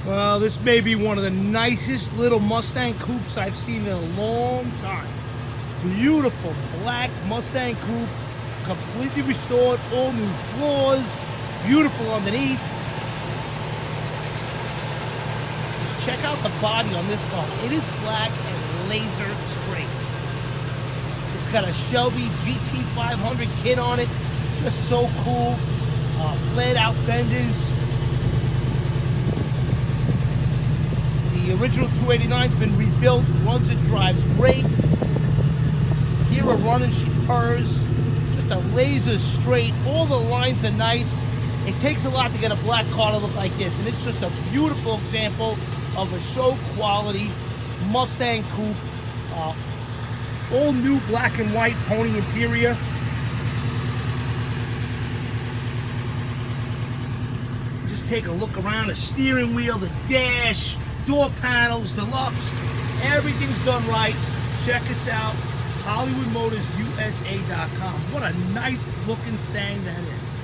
Well, this may be one of the nicest little Mustang coupes I've seen in a long time. Beautiful black Mustang coupe, completely restored, all new floors, beautiful underneath. Just check out the body on this car. It is black and laser straight. It's got a Shelby GT500 kit on it, just so cool. Flared out fenders. The original 289's been rebuilt, runs and drives great. Here a running, she purrs. Just a laser straight. All the lines are nice. It takes a lot to get a black car to look like this, and it's just a beautiful example of a show quality Mustang coupe. All new black and white pony interior. Just take a look around the steering wheel, the dash, door panels, deluxe, everything's done right. Check us out, HollywoodMotorsUSA.com. What a nice looking Stang that is.